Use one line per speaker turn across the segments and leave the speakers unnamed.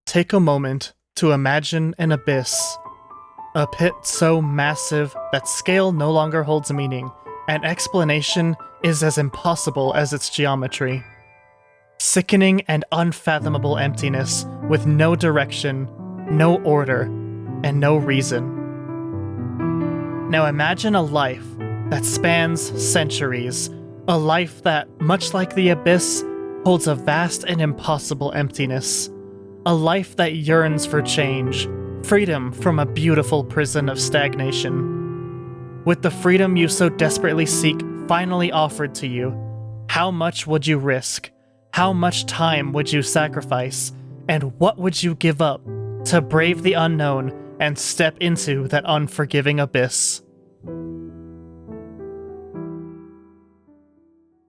Take a moment to imagine an abyss. A pit so massive that scale no longer holds meaning, and explanation is as impossible as its geometry. Sickening and unfathomable emptiness with no direction, no order, and no reason. Now imagine a life that spans centuries, a life that, much like the abyss, holds a vast and impossible emptiness. A life that yearns for change, freedom from a beautiful prison of stagnation. With the freedom you so desperately seek finally offered to you, how much would you risk? How much time would you sacrifice? And what would you give up to brave the unknown and step into that unforgiving abyss?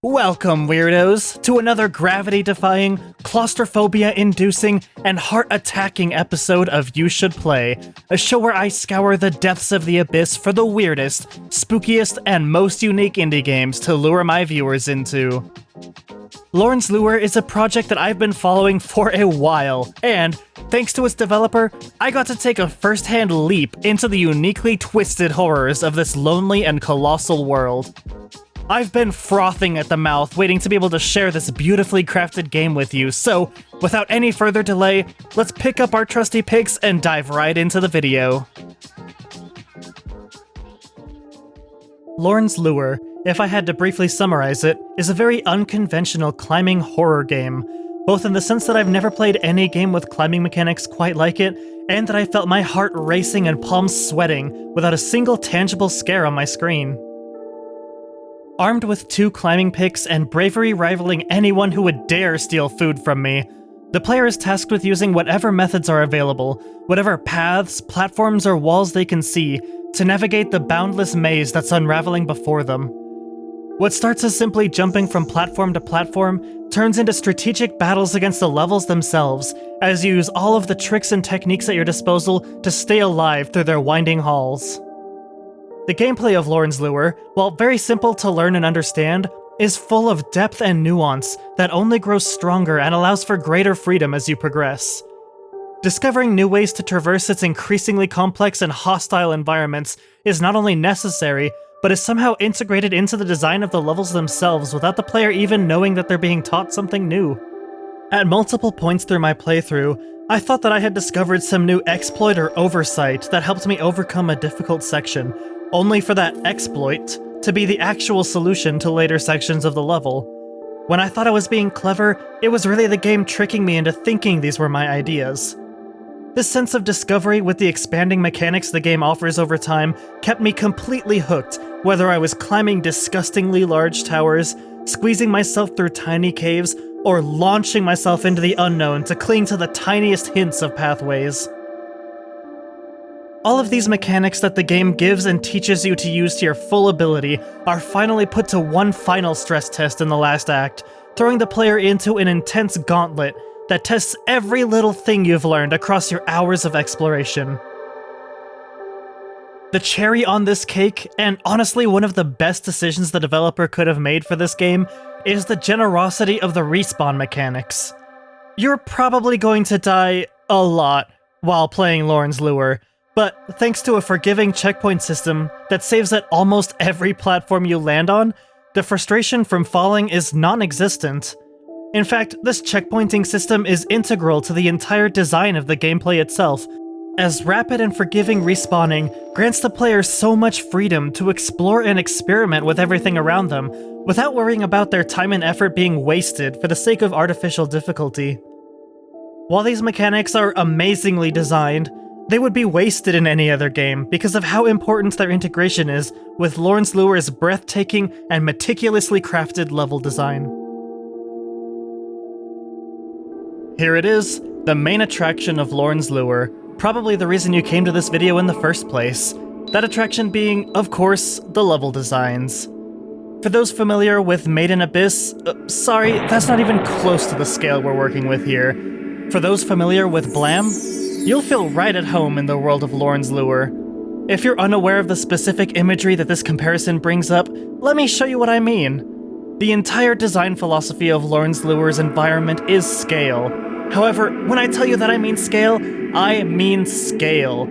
Welcome, weirdos, to another gravity-defying, claustrophobia-inducing, and heart-attacking episode of You Should Play, a show where I scour the depths of the abyss for the weirdest, spookiest, and most unique indie games to lure my viewers into. Lorn's Lure is a project that I've been following for a while, and, thanks to its developer, I got to take a first-hand leap into the uniquely twisted horrors of this lonely and colossal world. I've been frothing at the mouth, waiting to be able to share this beautifully crafted game with you, so, without any further delay, let's pick up our trusty picks and dive right into the video. Lorn's Lure, if I had to briefly summarize it, is a very unconventional climbing horror game, both in the sense that I've never played any game with climbing mechanics quite like it, and that I felt my heart racing and palms sweating without a single tangible scare on my screen. Armed with 2 climbing picks and bravery rivaling anyone who would dare steal food from me, the player is tasked with using whatever methods are available, whatever paths, platforms, or walls they can see, to navigate the boundless maze that's unraveling before them. What starts as simply jumping from platform to platform turns into strategic battles against the levels themselves, as you use all of the tricks and techniques at your disposal to stay alive through their winding halls. The gameplay of Lorn's Lure, while very simple to learn and understand, is full of depth and nuance that only grows stronger and allows for greater freedom as you progress. Discovering new ways to traverse its increasingly complex and hostile environments is not only necessary, but is somehow integrated into the design of the levels themselves without the player even knowing that they're being taught something new. At multiple points through my playthrough, I thought that I had discovered some new exploit or oversight that helped me overcome a difficult section, only for that exploit to be the actual solution to later sections of the level. When I thought I was being clever, it was really the game tricking me into thinking these were my ideas. This sense of discovery with the expanding mechanics the game offers over time kept me completely hooked, whether I was climbing disgustingly large towers, squeezing myself through tiny caves, or launching myself into the unknown to cling to the tiniest hints of pathways. All of these mechanics that the game gives and teaches you to use to your full ability are finally put to one final stress test in the last act, throwing the player into an intense gauntlet that tests every little thing you've learned across your hours of exploration. The cherry on this cake, and honestly one of the best decisions the developer could have made for this game, is the generosity of the respawn mechanics. You're probably going to die a lot while playing Lorn's Lure, but thanks to a forgiving checkpoint system that saves at almost every platform you land on, the frustration from falling is non-existent. In fact, this checkpointing system is integral to the entire design of the gameplay itself, as rapid and forgiving respawning grants the player so much freedom to explore and experiment with everything around them, without worrying about their time and effort being wasted for the sake of artificial difficulty. While these mechanics are amazingly designed, they would be wasted in any other game because of how important their integration is with Lorn's Lure's breathtaking and meticulously crafted level design. Here it is, the main attraction of Lorn's Lure, probably the reason you came to this video in the first place. That attraction being, of course, the level designs. For those familiar with Made in Abyss, sorry, that's not even close to the scale we're working with here. For those familiar with Blam, you'll feel right at home in the world of Lorn's Lure. If you're unaware of the specific imagery that this comparison brings up, let me show you what I mean. The entire design philosophy of Lorn's Lure's environment is scale. However, when I tell you that I mean scale, I mean scale.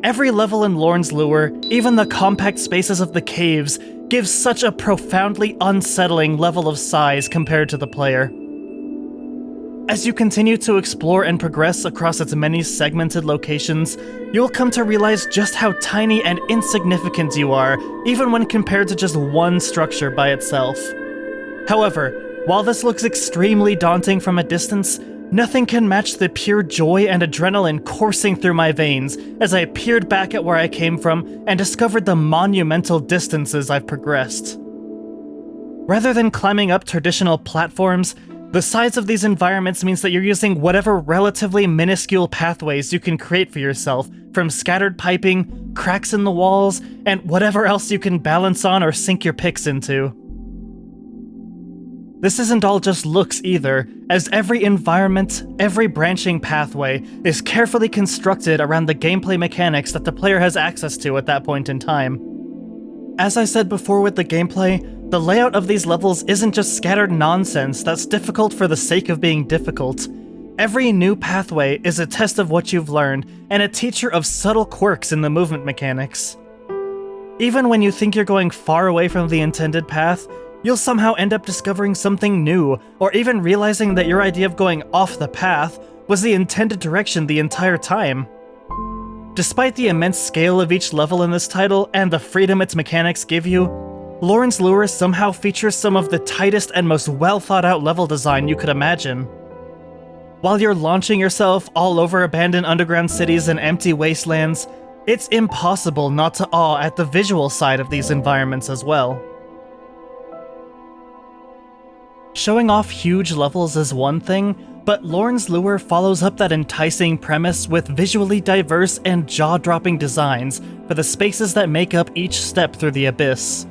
Every level in Lorn's Lure, even the compact spaces of the caves, gives such a profoundly unsettling level of size compared to the player. As you continue to explore and progress across its many segmented locations, you'll come to realize just how tiny and insignificant you are, even when compared to just one structure by itself. However, while this looks extremely daunting from a distance, nothing can match the pure joy and adrenaline coursing through my veins as I peered back at where I came from and discovered the monumental distances I've progressed. Rather than climbing up traditional platforms, the size of these environments means that you're using whatever relatively minuscule pathways you can create for yourself, from scattered piping, cracks in the walls, and whatever else you can balance on or sink your picks into. This isn't all just looks either, as every environment, every branching pathway, is carefully constructed around the gameplay mechanics that the player has access to at that point in time. As I said before with the gameplay, the layout of these levels isn't just scattered nonsense that's difficult for the sake of being difficult. Every new pathway is a test of what you've learned, and a teacher of subtle quirks in the movement mechanics. Even when you think you're going far away from the intended path, you'll somehow end up discovering something new, or even realizing that your idea of going off the path was the intended direction the entire time. Despite the immense scale of each level in this title and the freedom its mechanics give you, Lorn's Lure somehow features some of the tightest and most well-thought-out level design you could imagine. While you're launching yourself all over abandoned underground cities and empty wastelands, it's impossible not to awe at the visual side of these environments as well. Showing off huge levels is one thing, but Lorn's Lure follows up that enticing premise with visually diverse and jaw-dropping designs for the spaces that make up each step through the abyss.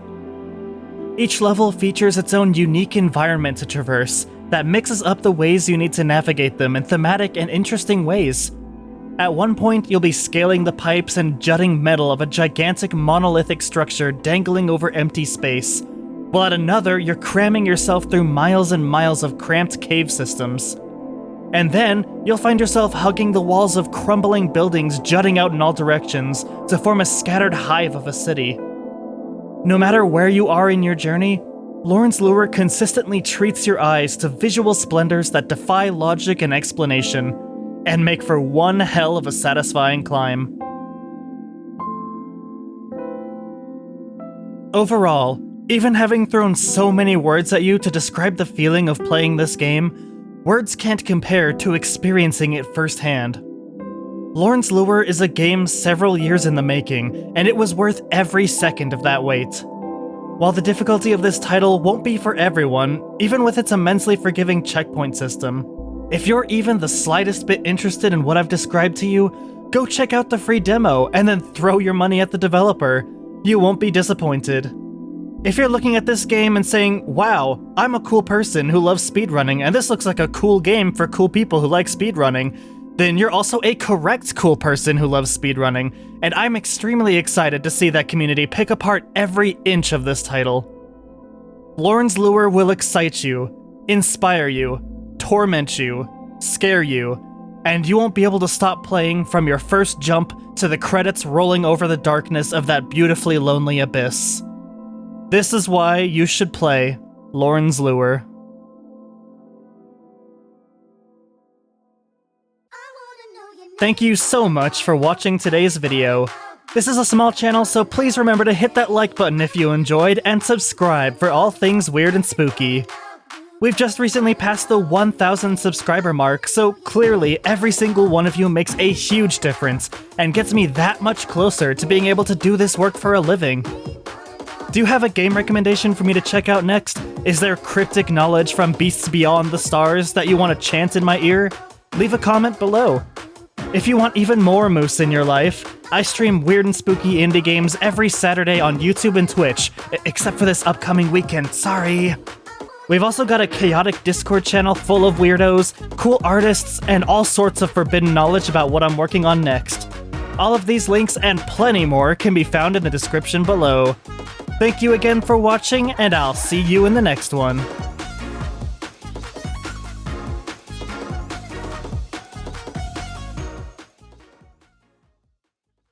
Each level features its own unique environment to traverse that mixes up the ways you need to navigate them in thematic and interesting ways. At one point, you'll be scaling the pipes and jutting metal of a gigantic monolithic structure dangling over empty space, while at another, you're cramming yourself through miles and miles of cramped cave systems. And then, you'll find yourself hugging the walls of crumbling buildings jutting out in all directions to form a scattered hive of a city. No matter where you are in your journey, Lorn's Lure consistently treats your eyes to visual splendors that defy logic and explanation, and make for one hell of a satisfying climb. Overall, even having thrown so many words at you to describe the feeling of playing this game, words can't compare to experiencing it firsthand. Lorn's Lure is a game several years in the making, and it was worth every second of that wait. While the difficulty of this title won't be for everyone, even with its immensely forgiving checkpoint system, if you're even the slightest bit interested in what I've described to you, go check out the free demo and then throw your money at the developer. You won't be disappointed. If you're looking at this game and saying, wow, I'm a cool person who loves speedrunning and this looks like a cool game for cool people who like speedrunning, then you're also a correct cool person who loves speedrunning, and I'm extremely excited to see that community pick apart every inch of this title. Lorn's Lure will excite you, inspire you, torment you, scare you, and you won't be able to stop playing from your first jump to the credits rolling over the darkness of that beautifully lonely abyss. This is why you should play Lorn's Lure. Thank you so much for watching today's video. This is a small channel, so please remember to hit that like button if you enjoyed, and subscribe for all things weird and spooky. We've just recently passed the 1,000 subscriber mark, so clearly every single one of you makes a huge difference, and gets me that much closer to being able to do this work for a living. Do you have a game recommendation for me to check out next? Is there cryptic knowledge from beasts beyond the stars that you want to chant in my ear? Leave a comment below. If you want even more moose in your life, I stream weird and spooky indie games every Saturday on YouTube and Twitch, except for this upcoming weekend, sorry. We've also got a chaotic Discord channel full of weirdos, cool artists, and all sorts of forbidden knowledge about what I'm working on next. All of these links and plenty more can be found in the description below. Thank you again for watching, and I'll see you in the next one.